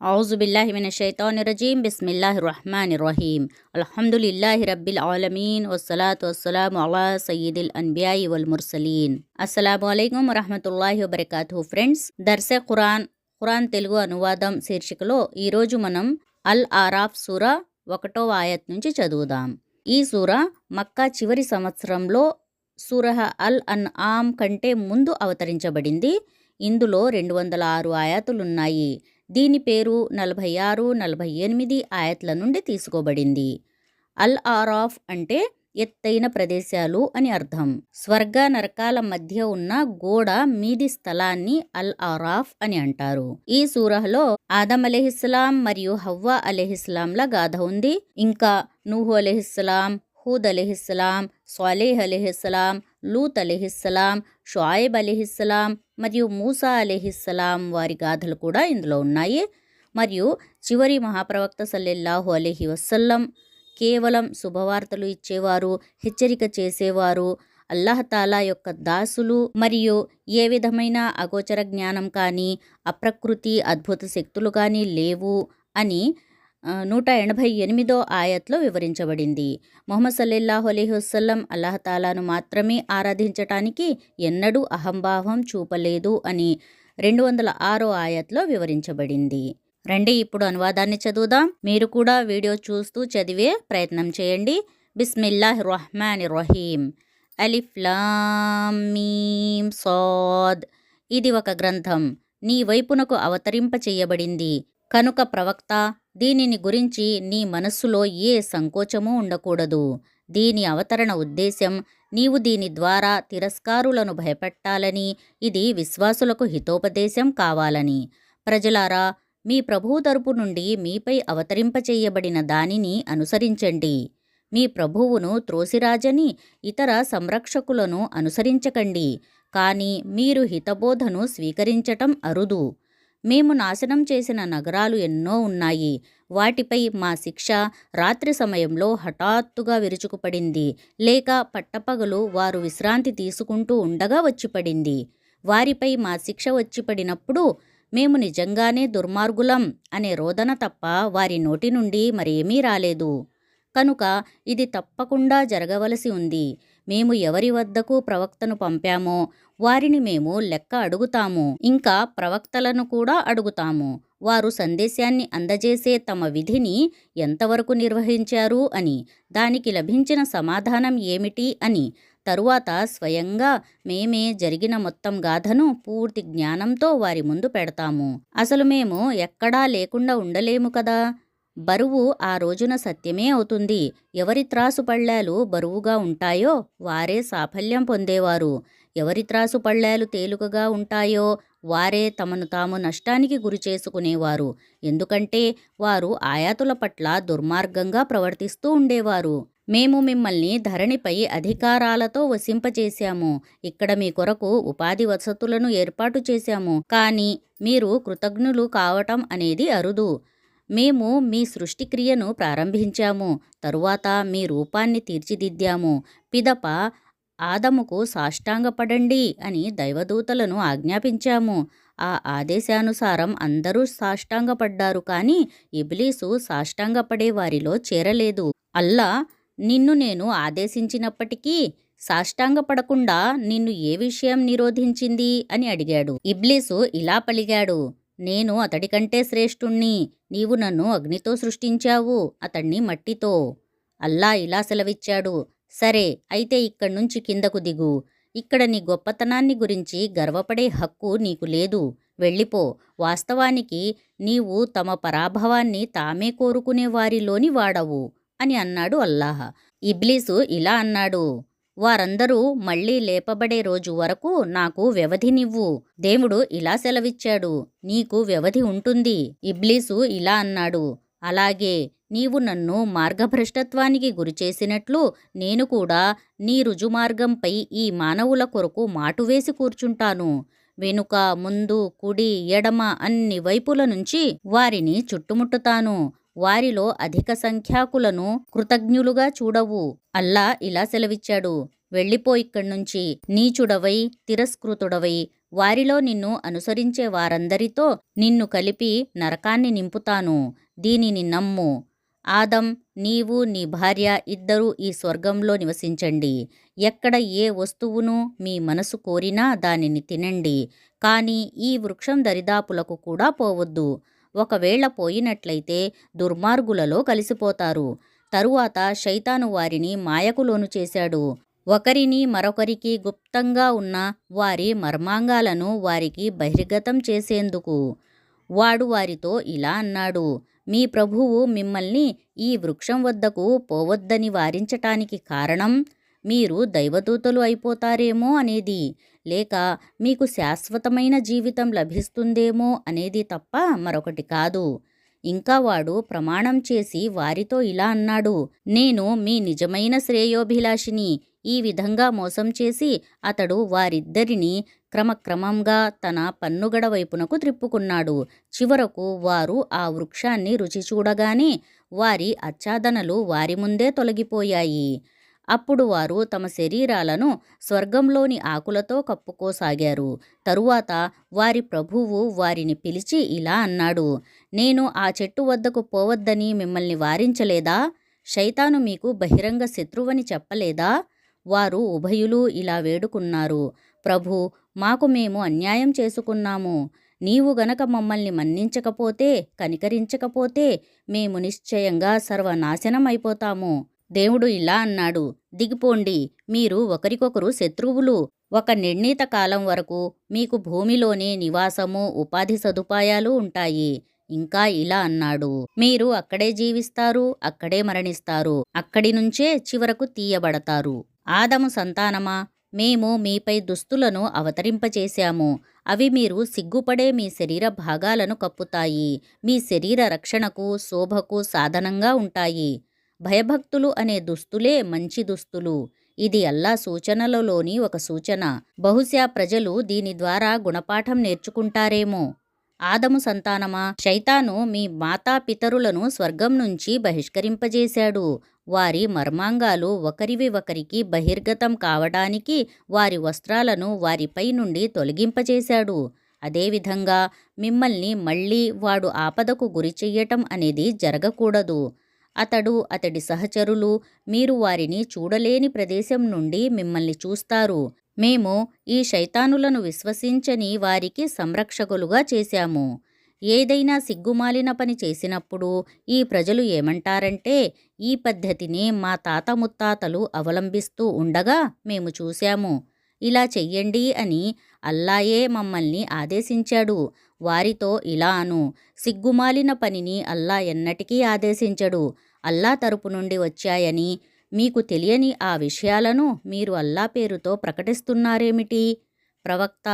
ఔజుబిల్లాహిమినషైతానిర్రజీం బిస్మిల్లాహిర్రహ్మానిర్రహీం అల్హమ్దులిల్లాహి రబ్బిల్ ఆలమీన్ వస్సలాతు వస్సలాము అలా సయ్యిదిల్ అన్బియాయి వల్ ముర్సలీన్. అస్సలాము అలైకుం వరహమతుల్లాహి వబరకాతుహు. ఫ్రెండ్స్, దర్సె ఖురాన్ తెలుగు అనువాదం శీర్షికలో ఈరోజు మనం అల్ ఆరాఫ్ సూరా 1వ ఆయత్ నుంచి చదువుదాం. ఈ సూరా మక్కా చివరి సంవత్సరంలో సూరహ అల్ అన్ఆమ్ కంటే ముందు అవతరించబడింది. ఇందులో 206 ఆయతులున్నాయి. దీని పేరు 46, 48 ఆయత్ల నుండి తీసుకోబడింది. అల్ ఆరాఫ్ అంటే ఎత్తైన ప్రదేశాలు అని అర్థం. స్వర్గ నరకాల మధ్య ఉన్న గోడ మీది స్థలాన్ని అల్ ఆరాఫ్ అని అంటారు. ఈ సూరహలో ఆదం అలైహిస్సలాం మరియు హవ్వా అలైహిస్సలాంల గాథ ఉంది. ఇంకా నూహు అలైహిస్సలాం, హూద్ అలైహిస్సలాం, స్వాలేహ్ అలైహిస్సలాం, లూత్ అలైహిస్సలాం, షుఐబ్ అలైహిస్సలాం మరియు మూసా అలైహిస్సలాం వారి గాథలు కూడా ఇందులో ఉన్నాయి. మరియు చివరి మహాప్రవక్త సల్లల్లాహు అలైహి వసల్లం కేవలం శుభవార్తలు ఇచ్చేవారు, హెచ్చరిక చేసేవారు, అల్లాహతాలా యొక్క దాసులు మరియు ఏ విధమైన అగోచర జ్ఞానం కానీ అప్రకృతి అద్భుత శక్తులు కానీ లేవు అని 188వ ఆయత్లో వివరించబడింది. ముహమ్మద్ సల్లల్లాహు అలైహి వసల్లం అల్లాహతాలాను మాత్రమే ఆరాధించటానికి ఎన్నడూ అహంభావం చూపలేదు అని 206వ ఆయత్లో వివరించబడింది. రండి ఇప్పుడు అనువాదాన్ని చదువుదాం. మీరు కూడా వీడియో చూస్తూ చదివే ప్రయత్నం చేయండి. బిస్మిల్లాహిర్రహ్మానిర్రహీం. అలిఫ్ లామ్ మీమ్ సాద్. ఇది ఒక గ్రంథం, నీ వైపునకు అవతరింప చేయబడింది కనుక ప్రవక్త, దీనిని గురించి నీ మనస్సులో ఏ సంకోచమూ ఉండకూడదు. దీని అవతరణ ఉద్దేశ్యం నీవు దీని ద్వారా తిరస్కారులను భయపెట్టాలని, ఇది విశ్వాసులకు హితోపదేశం కావాలని. ప్రజలారా, మీ ప్రభువు తరపు నుండి మీపై అవతరింపచేయబడిన దానిని అనుసరించండి. మీ ప్రభువును త్రోసిరాజని ఇతర సంరక్షకులను అనుసరించకండి. కానీ మీరు హితబోధను స్వీకరించటం అరుదు. మేము నాశనం చేసిన నగరాలు ఎన్నో ఉన్నాయి. వాటిపై మా శిక్ష రాత్రి సమయంలో హఠాత్తుగా విరుచుకుపడింది, లేక పట్టపగలు వారు విశ్రాంతి తీసుకుంటూ ఉండగా వచ్చిపడింది. వారిపై మా శిక్ష వచ్చిపడినప్పుడు మేము నిజంగానే దుర్మార్గులం అనే రోదన తప్ప వారి నోటి నుండి మరేమీ రాలేదు. కనుక ఇది తప్పకుండా జరగవలసి ఉంది. మేము ఎవరి వద్దకు ప్రవక్తను పంపామో వారిని మేము లెక్క అడుగుతాము. ఇంకా ప్రవక్తలను కూడా అడుగుతాము, వారు సందేశాన్ని అందజేసే తమ విధిని ఎంతవరకు నిర్వహించారు అని, దానికి లభించిన సమాధానం ఏమిటి అని. తరువాత స్వయంగా మేమే జరిగిన మొత్తం గాథను పూర్తి జ్ఞానంతో వారి ముందు పెడతాము. అసలు మేము ఎక్కడా లేకుండా ఉండలేము కదా. బరువు ఆ రోజున సత్యమే అవుతుంది. ఎవరి త్రాసు పళ్ళాలు బరువుగా ఉంటాయో వారే సాఫల్యం పొందేవారు. ఎవరి త్రాసు పళ్ళాలు తేలికగా ఉంటాయో వారే తమను తాము నష్టానికి గురి చేసుకునేవారు. ఎందుకంటే వారు ఆయాతుల పట్ల దుర్మార్గంగా ప్రవర్తిస్తూ ఉండేవారు. మేము మిమ్మల్ని ధరణిపై అధికారాలతో వసింపచేశాము. ఇక్కడ మీ కొరకు ఉపాధి వసతులను ఏర్పాటు చేశాము. కానీ మీరు కృతజ్ఞులు కావటం అనేది అరుదు. మేము మీ సృష్టిక్రియను ప్రారంభించాము, తరువాత మీ రూపాన్ని తీర్చిదిద్దాము. పిదప ఆదముకు సాష్టాంగపడండి అని దైవదూతలను ఆజ్ఞాపించాము. ఆ ఆదేశానుసారం అందరూ సాష్టాంగపడ్డారు. కానీ ఇబ్లీసు సాష్టాంగపడే వారిలో చేరలేదు. అల్లా, నిన్ను నేను ఆదేశించినప్పటికీ సాష్టాంగపడకుండా నిన్ను ఏ విషయం నిరోధించింది అని అడిగాడు. ఇబ్లీసు ఇలా పలిగాడు, నేను అతడికంటే శ్రేష్ఠుణ్ణి. నీవు నన్ను అగ్నితో సృష్టించావు, అతణ్ణి మట్టితో. అల్లా ఇలా సెలవిచ్చాడు, సరే అయితే ఇక్కడ్నుంచి కిందకు దిగు. ఇక్కడ నీ గొప్పతనాన్ని గురించి గర్వపడే హక్కు నీకు లేదు. వెళ్ళిపో. వాస్తవానికి నీవు తమ పరాభవాన్ని తామే కోరుకునే వారిలోని వాడవు అని అన్నాడు అల్లాహ్. ఇబ్లీసు ఇలా అన్నాడు, వారందరూ మళ్లీ లేపబడే రోజు వరకు నాకు వ్యవధినివ్వు. దేవుడు ఇలా సెలవిచ్చాడు, నీకు వ్యవధి ఉంటుంది. ఇబ్లీసు ఇలా అన్నాడు, అలాగే నీవు నన్ను మార్గభ్రష్టత్వానికి గురిచేసినట్లు నేను కూడా నీ రుజుమార్గంపై ఈ మానవుల కొరకు మాటువేసి కూర్చుంటాను. వెనుక, ముందు, కుడి, ఎడమ అన్ని వైపుల నుంచి వారిని చుట్టుముట్టుతాను. వారిలో అధిక సంఖ్యాకులను కృతజ్ఞులుగా చూడవు. అల్లా ఇలా సెలవిచ్చాడు, వెళ్ళిపో ఇక్కడ్నుంచి, నీచుడవై తిరస్కృతుడవై వారిలో నిన్ను అనుసరించే వారందరితో నిన్ను కలిపి నరకాన్ని నింపుతాను. దీనిని నమ్ము. ఆదం, నీవు నీ భార్య ఇద్దరూ ఈ స్వర్గంలో నివసించండి. ఎక్కడ ఏ వస్తువును మీ మనసు కోరినా దానిని తినండి. కానీ ఈ వృక్షం దరిదాపులకు కూడా పోవద్దు. ఒకవేళ పోయినట్లయితే దుర్మార్గులలో కలిసిపోతారు. తరువాత శైతాను వారిని మాయకు లోను చేశాడు. ఒకరిని మరొకరికి గుప్తంగా ఉన్న వారి మర్మాంగాలను వారికి బహిర్గతం చేసేందుకు. వాడు వారితో ఇలా అన్నాడు, మీ ప్రభువు మిమ్మల్ని ఈ వృక్షం వద్దకు పోవద్దని వారించటానికి కారణం మీరు దైవదూతలు అయిపోతారేమో అనేది, లేక మీకు శాశ్వతమైన జీవితం లభిస్తుందేమో అనేది తప్ప మరొకటి కాదు. ఇంకా వాడు ప్రమాణం చేసి వారితో ఇలా అన్నాడు, నేను మీ నిజమైన శ్రేయోభిలాషిని. ఈ విధంగా మోసం చేసి అతడు వారిద్దరినీ క్రమక్రమంగా తన పన్నుగడ వైపునకు త్రిప్పుకున్నాడు. చివరకు వారు ఆ వృక్షాన్ని రుచి చూడగానే వారి ఆచ్ఛాదనలు వారి ముందే తొలగిపోయాయి. అప్పుడు వారు తమ శరీరాలను స్వర్గంలోని ఆకులతో కప్పుకోసాగారు. తరువాత వారి ప్రభువు వారిని పిలిచి ఇలా అన్నాడు, నేను ఆ చెట్టు వద్దకు పోవద్దని మిమ్మల్ని వారించలేదా? శైతాను మీకు బహిరంగ శత్రువని చెప్పలేదా? వారు ఉభయులు ఇలా వేడుకున్నారు, ప్రభూ, మాకు మేము అన్యాయం చేసుకున్నాము. నీవు గనక మమ్మల్ని మన్నించకపోతే, కనికరించకపోతే మేము నిశ్చయంగా సర్వనాశనం అయిపోతాము. దేవుడు ఇలా అన్నాడు, దిగిపోండి, మీరు ఒకరికొకరు శత్రువులు. ఒక నిర్ణీత కాలం వరకు మీకు భూమిలోనే నివాసము, ఉపాధి సదుపాయాలు ఉంటాయి. ఇంకా ఇలా అన్నాడు, మీరు అక్కడే జీవిస్తారు, అక్కడే మరణిస్తారు, అక్కడి నుంచే చివరకు తీయబడతారు. ఆదము సంతానమా, మేము మీపై దుస్తులను అవతరింపచేశాము. అవి మీరు సిగ్గుపడే మీ శరీర భాగాలను కప్పుతాయి. మీ శరీర రక్షణకు, శోభకు సాధనంగా ఉంటాయి. భయభక్తులు అనే దుస్తులే మంచి దుస్తులు. ఇది అల్లా సూచనలలోని ఒక సూచన. బహుశా ప్రజలు దీని ద్వారా గుణపాఠం నేర్చుకుంటారేమో. ఆదము సంతానమా, శైతాను మీ మాతాపితరులను స్వర్గం నుంచి బహిష్కరింపజేశాడు. వారి మర్మాంగాలు ఒకరివి ఒకరికి బహిర్గతం కావడానికి వారి వస్త్రాలను వారిపై నుండి తొలగింపచేశాడు. అదేవిధంగా మిమ్మల్ని మళ్ళీ వాడు ఆపదకు గురిచెయ్యటం అనేది జరగకూడదు. అతడు, అతడి సహచరులు మీరు వారిని చూడలేని ప్రదేశం నుండి మిమ్మల్ని చూస్తారు. మేము ఈ శైతానులను విశ్వసించని వారికి సంరక్షకులుగా చేశాము. ఏదైనా సిగ్గుమాలిన పని చేసినప్పుడు ఈ ప్రజలు ఏమంటారంటే, ఈ పద్ధతిని మా తాత ముత్తాతలు అవలంబిస్తూ ఉండగా మేము చూశాము. ఇలా చెయ్యండి అని అల్లాయే మమ్మల్ని ఆదేశించాడు. వారితో ఇలా అను, సిగ్గుమాలిన పనిని అల్లా ఎన్నటికీ ఆదేశించడు. అల్లా తరపు నుండి వచ్చాయని మీకు తెలియని ఆ విషయాలను మీరు అల్లా పేరుతో ప్రకటిస్తున్నారేమిటి? ప్రవక్త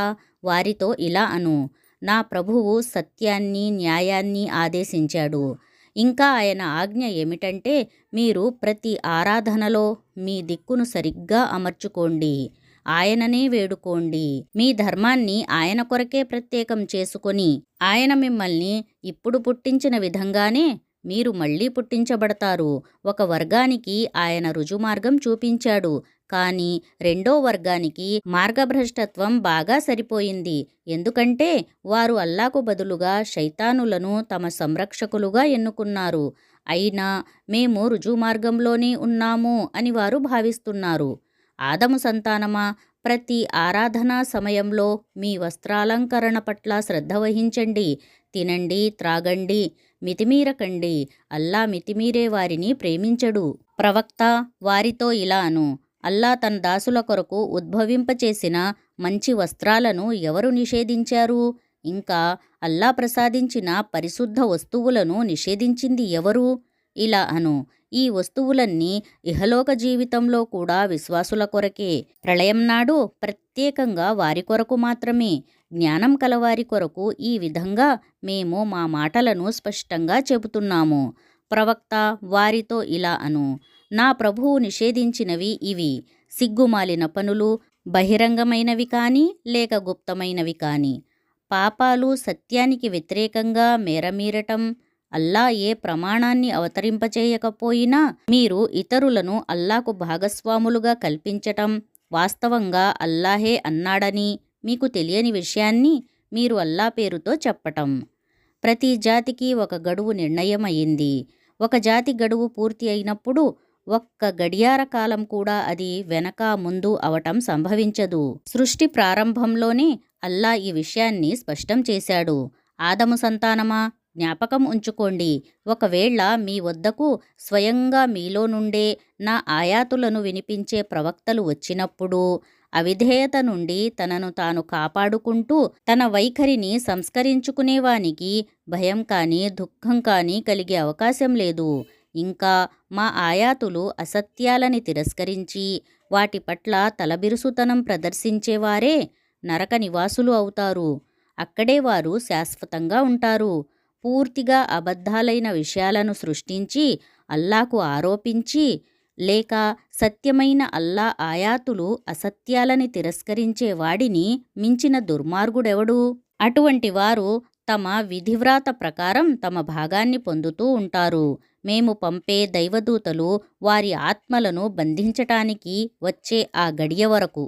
వారితో ఇలా అను, నా ప్రభువు సత్యాన్ని, న్యాయాన్ని ఆదేశించాడు. ఇంకా ఆయన ఆజ్ఞ ఏమిటంటే, మీరు ప్రతి ఆరాధనలో మీ దిక్కును సరిగ్గా అమర్చుకోండి, ఆయననే వేడుకోండి. మీ ధర్మాన్ని ఆయన కొరకే ప్రత్యేకం చేసుకొని ఆయన మిమ్మల్ని ఇప్పుడు పుట్టించిన విధంగానే మీరు మళ్ళీ పుట్టించబడతారు. ఒక వర్గానికి ఆయన రుజుమార్గం చూపించాడు, కానీ రెండో వర్గానికి మార్గభ్రష్టత్వం బాగా సరిపోయింది. ఎందుకంటే వారు అల్లాకు బదులుగా శైతానులను తమ సంరక్షకులుగా ఎన్నుకున్నారు. అయినా మేము రుజుమార్గంలోనే ఉన్నాము అని వారు భావిస్తున్నారు. ఆదము సంతానమా, ప్రతి ఆరాధనా సమయంలో మీ వస్త్రాలంకరణ పట్ల శ్రద్ధ వహించండి. తినండి, త్రాగండి, మితిమీరకండి. అల్లా మితిమీరే వారిని ప్రేమించడు. ప్రవక్త వారితో ఇలా అను, అల్లా తన దాసుల కొరకు ఉద్భవింపచేసిన మంచి వస్త్రాలను ఎవరు నిషేధించారు? ఇంకా అల్లా ప్రసాదించిన పరిశుద్ధ వస్తువులను నిషేధించింది ఎవరు? ఇలా అను, ఈ వస్తువులన్నీ ఇహలోక జీవితంలో కూడా విశ్వాసుల కొరకే. ప్రళయం నాడు ప్రత్యేకంగా వారి కొరకు మాత్రమే. జ్ఞానం కలవారి కొరకు ఈ విధంగా మేము మా మాటలను స్పష్టంగా చెబుతున్నాము. ప్రవక్త వారితో ఇలా అను, నా ప్రభువు నిషేధించినవి ఇవి: సిగ్గుమాలిన పనులు, బహిరంగమైనవి కానీ లేక గుప్తమైనవి కానీ, పాపాలు, సత్యానికి వ్యతిరేకంగా మేరమీరటం, అల్లా ఏ ప్రమాణాన్ని అవతరింపచేయకపోయినా మీరు ఇతరులను అల్లాకు భాగస్వాములుగా కల్పించటం, వాస్తవంగా అల్లాహే అన్నాడని మీకు తెలియని విషయాన్ని మీరు అల్లా పేరుతో చెప్పటం. ప్రతి జాతికి ఒక గడువు నిర్ణయమయ్యింది. ఒక జాతి గడువు పూర్తి అయినప్పుడు ఒక్క గడియార కాలం కూడా అది వెనక ముందు అవటం సంభవించదు. సృష్టి ప్రారంభంలోనే అల్లా ఈ విషయాన్ని స్పష్టం చేశాడు. ఆదము సంతానమా, జ్ఞాపకం ఉంచుకోండి, ఒకవేళ మీ వద్దకు స్వయంగా మీలో నుండే నా ఆయాతులను వినిపించే ప్రవక్తలు వచ్చినప్పుడు అవిధేయత నుండి తనను తాను కాపాడుకుంటూ తన వైఖరిని సంస్కరించుకునేవానికి భయం కానీ దుఃఖం కానీ కలిగే అవకాశం లేదు. ఇంకా మా ఆయాతులు అసత్యాలని తిరస్కరించి వాటి పట్ల తలబిరుసుతనం ప్రదర్శించేవారే నరక నివాసులు అవుతారు. అక్కడే వారు శాశ్వతంగా ఉంటారు. పూర్తిగా అబద్ధాలైన విషయాలను సృష్టించి అల్లాకు ఆరోపించి లేక సత్యమైన అల్లా ఆయాతులు అసత్యాలని తిరస్కరించే వాడిని మించిన దుర్మార్గుడెవడు? అటువంటి వారు తమ విధివ్రాత ప్రకారం తమ భాగాన్ని పొందుతూ ఉంటారు. మేము పంపే దైవదూతలు వారి ఆత్మలను బంధించటానికి వచ్చే ఆ గడియ వరకు.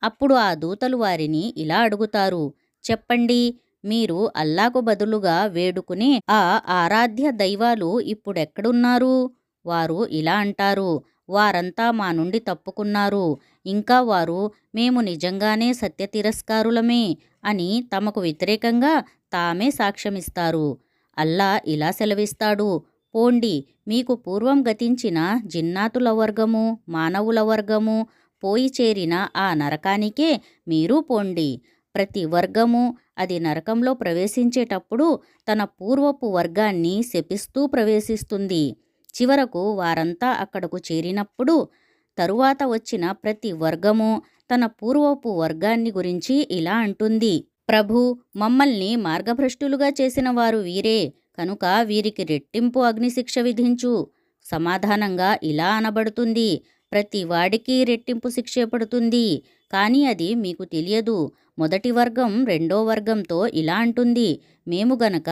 అప్పుడు ఆ దూతలు వారిని ఇలా అడుగుతారు, చెప్పండి, మీరు అల్లాకు బదులుగా వేడుకునే ఆ ఆరాధ్య దైవాలు ఇప్పుడెక్కడున్నారు? వారు ఇలా అంటారు, వారంతా మా నుండి తప్పుకున్నారు. ఇంకా వారు మేము నిజంగానే సత్య తిరస్కారులమే అని తమకు వ్యతిరేకంగా తామే సాక్ష్యమిస్తారు. అల్లా ఇలా సెలవిస్తాడు, పోండి, మీకు పూర్వం గతించిన జిన్నాతుల వర్గము మానవుల వర్గము పోయి చేరిన ఆ నరకానికే మీరు పోండి. ప్రతి వర్గము అది నరకంలో ప్రవేశించేటప్పుడు తన పూర్వపు వర్గాన్ని శపిస్తూ ప్రవేశిస్తుంది. చివరకు వారంతా అక్కడకు చేరినప్పుడు తరువాత వచ్చిన ప్రతి వర్గము తన పూర్వపు వర్గాన్ని గురించి ఇలా అంటుంది, ప్రభు, మమ్మల్ని మార్గభ్రష్టులుగా చేసిన వారు వీరే, కనుక వీరికి రెట్టింపు అగ్నిశిక్ష విధించు. సమాధానంగా ఇలా అనబడుతుంది, ప్రతి వాడికి రెట్టింపు శిక్షే పడుతుంది. కానీ అది మీకు తెలియదు. మొదటి వర్గం రెండో వర్గంతో ఇలా అంటుంది, మేము గనక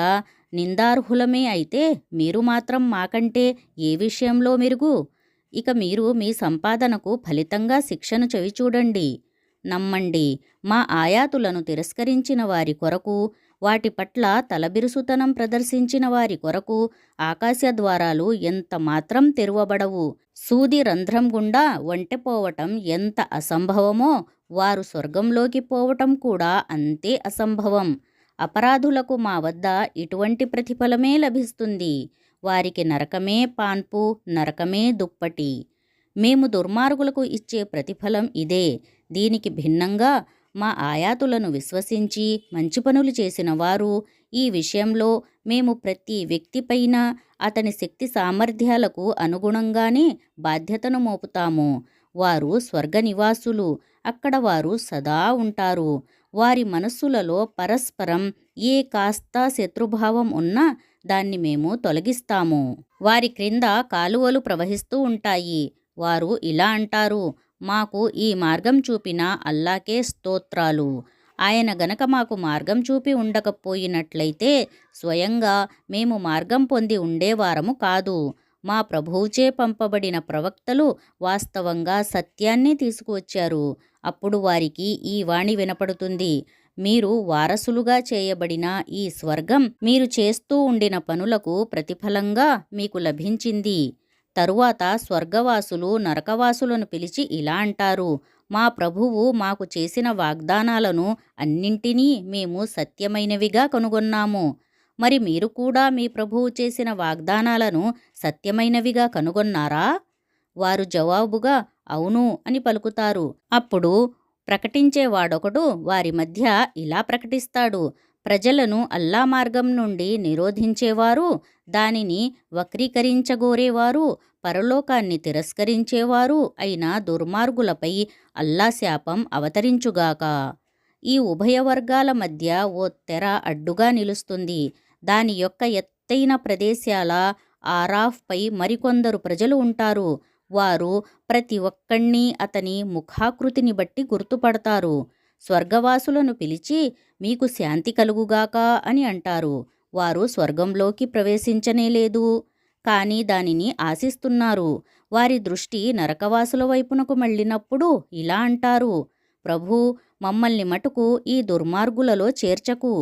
నిందార్హులమే అయితే మీరు మాత్రం మాకంటే ఏ విషయంలో మెరుగు? ఇక మీరు మీ సంపాదనకు ఫలితంగా శిక్షను చవిచూడండి. నమ్మండి, మా ఆయాతులను తిరస్కరించిన వారి కొరకు, వాటి పట్ల తలబిరుసుతనం ప్రదర్శించిన వారి కొరకు ఆకాశ ద్వారాలు ఎంత మాత్రం తెరువబడవు. సూది రంధ్రం గుండా ఒంటెపోవటం ఎంత అసంభవమో వారు స్వర్గంలోకి పోవటం కూడా అంతే అసంభవం. అపరాధులకు మా వద్ద ఇటువంటి ప్రతిఫలమే లభిస్తుంది. వారికి నరకమే పాన్పు, నరకమే దుప్పటి. మేము దుర్మార్గులకు ఇచ్చే ప్రతిఫలం ఇదే. దీనికి భిన్నంగా మా ఆయాతులను విశ్వసించి మంచి పనులు చేసిన వారు ఈ విషయంలో మేము ప్రతి వ్యక్తిపైన అతని శక్తి సామర్థ్యాలకు అనుగుణంగానే బాధ్యతను మోపుతాము. వారు స్వర్గ నివాసులు, అక్కడ వారు సదా ఉంటారు. వారి మనస్సులలో పరస్పరం ఏ కాస్త శత్రుభావం ఉన్నా దాన్ని మేము తొలగిస్తాము. వారి క్రింద కాలువలు ప్రవహిస్తూ ఉంటాయి. వారు ఇలా అంటారు, మాకు ఈ మార్గం చూపిన అల్లాకే స్తోత్రాలు. ఆయన గనక మాకు మార్గం చూపి ఉండకపోయినట్లయితే స్వయంగా మేము మార్గం పొంది ఉండేవారము కాదు. మా ప్రభువుచే పంపబడిన ప్రవక్తలు వాస్తవంగా సత్యాన్ని తీసుకువచ్చారు. అప్పుడు వారికి ఈ వాణి వినపడుతుంది, మీరు వారసులుగా చేయబడిన ఈ స్వర్గం మీరు చేస్తూ ఉండిన పనులకు ప్రతిఫలంగా మీకు లభించింది. తరువాత స్వర్గవాసులు నరకవాసులను పిలిచి ఇలా అంటారు, మా ప్రభువు మాకు చేసిన వాగ్దానాలను అన్నింటినీ మేము సత్యమైనవిగా కనుగొన్నాము. మరి మీరు కూడా మీ ప్రభువు చేసిన వాగ్దానాలను సత్యమైనవిగా కనుగొన్నారా? వారు జవాబుగా అవును అని పలుకుతారు. అప్పుడు ప్రకటించేవాడొకడు వారి మధ్య ఇలా ప్రకటిస్తాడు, ప్రజలను అల్లా మార్గం నుండి నిరోధించేవారు, దానిని వక్రీకరించగోరేవారు, పరలోకాన్ని తిరస్కరించేవారు అయిన దుర్మార్గులపై అల్లా శాపం అవతరించుగాక. ఈ ఉభయ వర్గాల మధ్య ఓ తెర అడ్డుగా నిలుస్తుంది. దాని యొక్క ఎత్తైన ప్రదేశాల ఆరాఫ్పై మరికొందరు ప్రజలు ఉంటారు. వారు ప్రతి ఒక్కణ్ణి అతని ముఖాకృతిని బట్టి గుర్తుపడతారు. స్వర్గవాసులను పిలిచి మీకు శాంతి కలుగుగాక అని అంటారు. వారు స్వర్గంలోకి ప్రవేశించనేలేదు, కానీ దానిని ఆశిస్తున్నారు. వారి దృష్టి నరకవాసుల వైపునకు మళ్ళినప్పుడు ఇలా అంటారు, ప్రభూ, మమ్మల్ని మటుకు ఈ దుర్మార్గులలో చేర్చకు.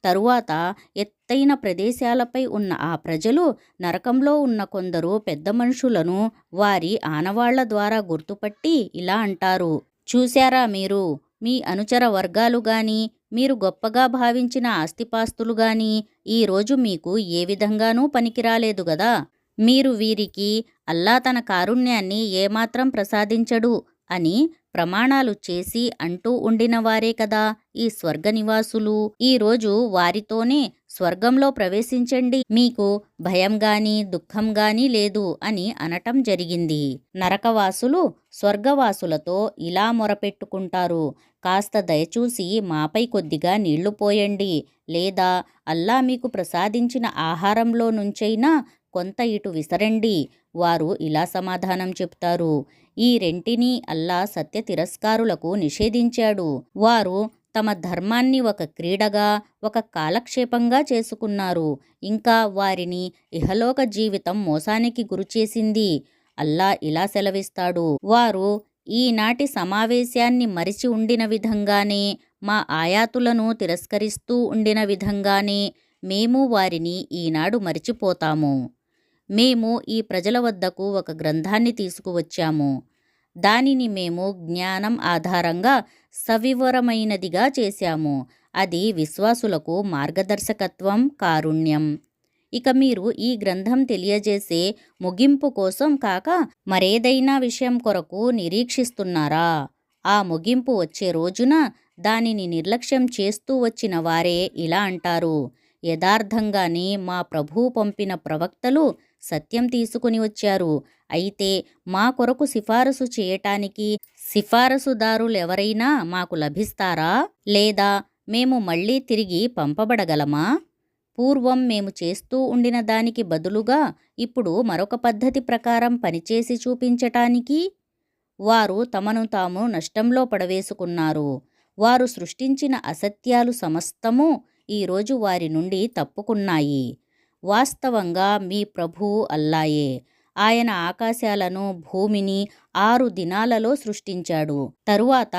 తరువాత ఎత్తైన ప్రదేశాలపై ఉన్న ఆ ప్రజలు నరకంలో ఉన్న కొందరు పెద్ద మనుషులను వారి ఆనవాళ్ల ద్వారా గుర్తుపట్టి ఇలా అంటారు: చూశారా మీరు, మీ అనుచర వర్గాలు గాని, మీరు గొప్పగా భావించిన ఆస్తిపాస్తులు గాని ఈరోజు మీకు ఏ విధంగానూ పనికిరాలేదు గదా. మీరు వీరికి అల్లా తన కారుణ్యాన్ని ఏమాత్రం ప్రసాదించడు అని ప్రమాణాలు చేసి అంటూ ఉండినవారే కదా ఈ స్వర్గనివాసులు. ఈరోజు వారితోనే స్వర్గంలో ప్రవేశించండి, మీకు భయం గాని దుఃఖం గాని లేదు అని అనటం జరిగింది. నరకవాసులు స్వర్గవాసులతో ఇలా మొరపెట్టుకుంటారు: కాస్త దయచూసి మాపై కొద్దిగా నీళ్లు పోయండి, లేదా అల్లా మీకు ప్రసాదించిన ఆహారంలో నుంచైనా కొంత ఇటు విసరండి. వారు ఇలా సమాధానం చెప్తారు: ఈ రెంటినీ అల్లా సత్య తిరస్కారులకు నిషేధించాడు. వారు తమ ధర్మాన్ని ఒక క్రీడగా, ఒక కాలక్షేపంగా చేసుకున్నారు. ఇంకా వారిని ఇహలోక జీవితం మోసానికి గురిచేసింది. అల్లా ఇలా సెలవిస్తాడు: వారు ఈనాటి సమావేశాన్ని మరిచి ఉండిన విధంగానే, మా ఆయాతులను తిరస్కరిస్తూ ఉండిన విధంగానే మేము వారిని ఈనాడు మరిచిపోతాము. మేము ఈ ప్రజల వద్దకు ఒక గ్రంథాన్ని తీసుకువచ్చాము. దానిని మేము జ్ఞానం ఆధారంగా సవివరమైనదిగా చేశాము. అది విశ్వాసులకు మార్గదర్శకత్వం, కారుణ్యం. ఇక మీరు ఈ గ్రంథం తెలియజేసే ముగింపు కోసం కాక మరేదైనా విషయం కొరకు నిరీక్షిస్తున్నారా? ఆ ముగింపు వచ్చే రోజున దానిని నిర్లక్ష్యం చేస్తూ వచ్చిన వారే ఇలా అంటారు: యథార్థంగానే మా ప్రభువు పంపిన ప్రవక్తలు సత్యం తీసుకుని వచ్చారు. అయితే మా కొరకు సిఫారసు చేయటానికి సిఫారసుదారులెవరైనా మాకు లభిస్తారా? లేదా మేము మళ్ళీ తిరిగి పంపబడగలమా? పూర్వం మేము చేస్తూ ఉండిన దానికి బదులుగా ఇప్పుడు మరొక పద్ధతి ప్రకారం పనిచేసి చూపించటానికి? వారు తమను తాము నష్టంలో పడవేసుకున్నారు. వారు సృష్టించిన అసత్యాలు సమస్తము ఈరోజు వారి నుండి తప్పుకున్నాయి. వాస్తవంగా మీ ప్రభువు అల్లాయే. ఆయన ఆకాశాలను, భూమిని 6 దినాలలో సృష్టించాడు. తరువాత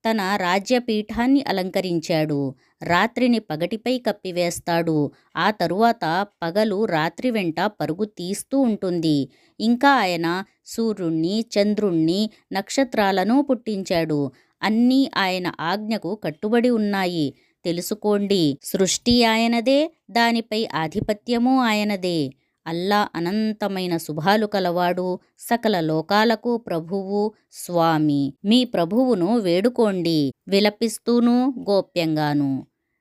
తన రాజ్యపీఠాన్ని అలంకరించాడు. రాత్రిని పగటిపై కప్పివేస్తాడు. ఆ తరువాత పగలు రాత్రి వెంట పరుగు తీస్తూ ఉంటుంది. ఇంకా ఆయన సూర్యుణ్ణి, చంద్రుణ్ణి, నక్షత్రాలను పుట్టించాడు. అన్నీ ఆయన ఆజ్ఞకు కట్టుబడి ఉన్నాయి. తెలుసుకోండి, సృష్టి ఆయనదే, దానిపై ఆధిపత్యమూ ఆయనదే. అల్లా అనంతమైన శుభాలు కలవాడు, సకల లోకాలకు ప్రభువు, స్వామి. మీ ప్రభువును వేడుకోండి, విలపిస్తూనూ గోప్యంగాను.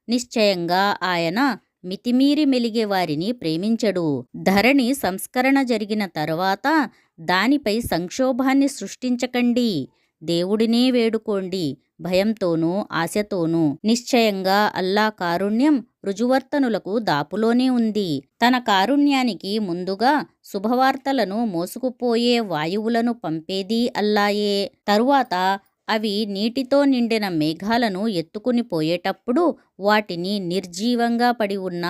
నిశ్చయంగా ఆయన మితిమీరి మెలిగే వారిని ప్రేమించడు. ధరణి సంస్కరణ జరిగిన తరువాత దానిపై సంక్షోభాన్ని సృష్టించకండి. దేవుడినే వేడుకోండి, భయంతోనూ ఆశతోనూ. నిశ్చయంగా అల్లా కారుణ్యం రుజువర్తనులకు దాపులోనే ఉంది. తన కారుణ్యానికి ముందుగా శుభవార్తలను మోసుకుపోయే వాయువులను పంపేది అల్లాయే. తరువాత అవి నీటితో నిండిన మేఘాలను ఎత్తుకుని పోయేటప్పుడు వాటిని నిర్జీవంగా పడి ఉన్న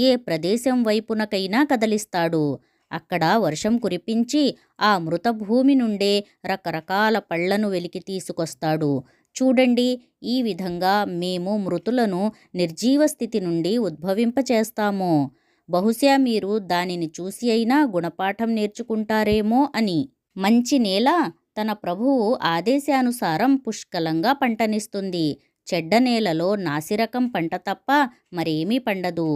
ఏ ప్రదేశం వైపునకైనా కదలిస్తాడు. అక్కడ వర్షం కురిపించి ఆ మృతభూమి నుండే రకరకాల పళ్లను వెలికి తీసుకొస్తాడు. చూడండి, ఈ విధంగా మేము మృతులను నిర్జీవ స్థితి నుండి ఉద్భవింపచేస్తాము. బహుశా మీరు దానిని చూసి అయినా గుణపాఠం నేర్చుకుంటారేమో అని. మంచి నేల తన ప్రభువు ఆదేశానుసారం పుష్కలంగా పంటనిస్తుంది. చెడ్డ నేలలో నాసిరకం పంట తప్ప మరేమీ పండదు.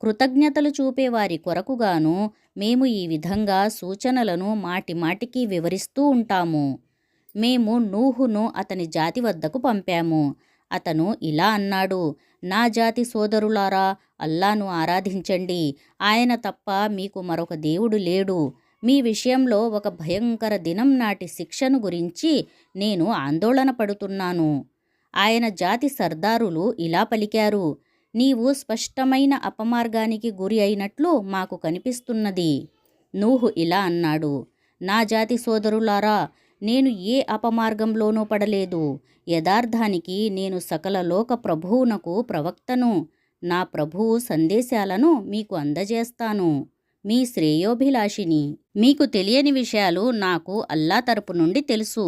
కృతజ్ఞతలు చూపేవారి కొరకుగాను మేము ఈ విధంగా సూచనలను మాటిమాటికి వివరిస్తూ ఉంటాము. మేము నూహును అతని జాతి వద్దకు పంపాము. అతను ఇలా అన్నాడు: నా జాతి సోదరులారా, అల్లాను ఆరాధించండి. ఆయన తప్ప మీకు మరొక దేవుడు లేడు. మీ విషయంలో ఒక భయంకర దినం నాటి శిక్షను గురించి నేను ఆందోళన పడుతున్నాను. ఆయన జాతి సర్దారులు ఇలా పలికారు: నీవు స్పష్టమైన అపమార్గానికి గురి అయినట్లు మాకు కనిపిస్తున్నది. నూహు ఇలా అన్నాడు: నా జాతి సోదరులారా, నేను ఏ అపమార్గంలోనూ పడలేదు. యథార్థానికి నేను సకల లోక ప్రభువునకు ప్రవక్తను. నా ప్రభువు సందేశాలను మీకు అందజేస్తాను. మీ శ్రేయోభిలాషిని. మీకు తెలియని విషయాలు నాకు అల్లా తరపు నుండి తెలుసు.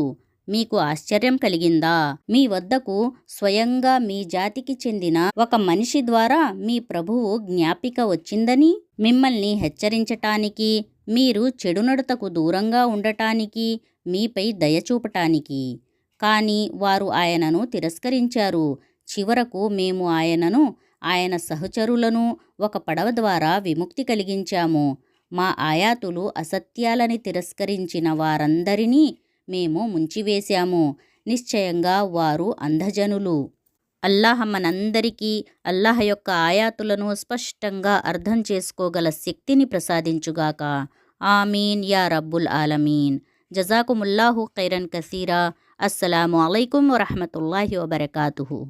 మీకు ఆశ్చర్యం కలిగిందా? మీ వద్దకు స్వయంగా మీ జాతికి చెందిన ఒక మనిషి ద్వారా మీ ప్రభువు జ్ఞాపిక వచ్చిందని, మిమ్మల్ని హెచ్చరించటానికి, మీరు చెడునడతకు దూరంగా ఉండటానికి, మీపై దయచూపటానికి. కానీ వారు ఆయనను తిరస్కరించారు. చివరకు మేము ఆయనను, ఆయన సహచరులను ఒక పడవ ద్వారా విముక్తి కలిగించాము. మా ఆయాతులు అసత్యాలని తిరస్కరించిన వారందరినీ మేము ముంచివేశాము. నిశ్చయంగా వారు అంధజనులు. అల్లాహ్ మనందరికీ అల్లాహ్ యొక్క ఆయాతులను స్పష్టంగా అర్థం చేసుకోగల శక్తిని ప్రసాదించుగాక. ఆమీన్ యా రబ్బుల్ ఆలమీన్. జజాకుముల్లాహు ఖైరన్ కసీరా. అస్సలాము అలైకుం వరహమతుల్లాహి వబరకాతుహు.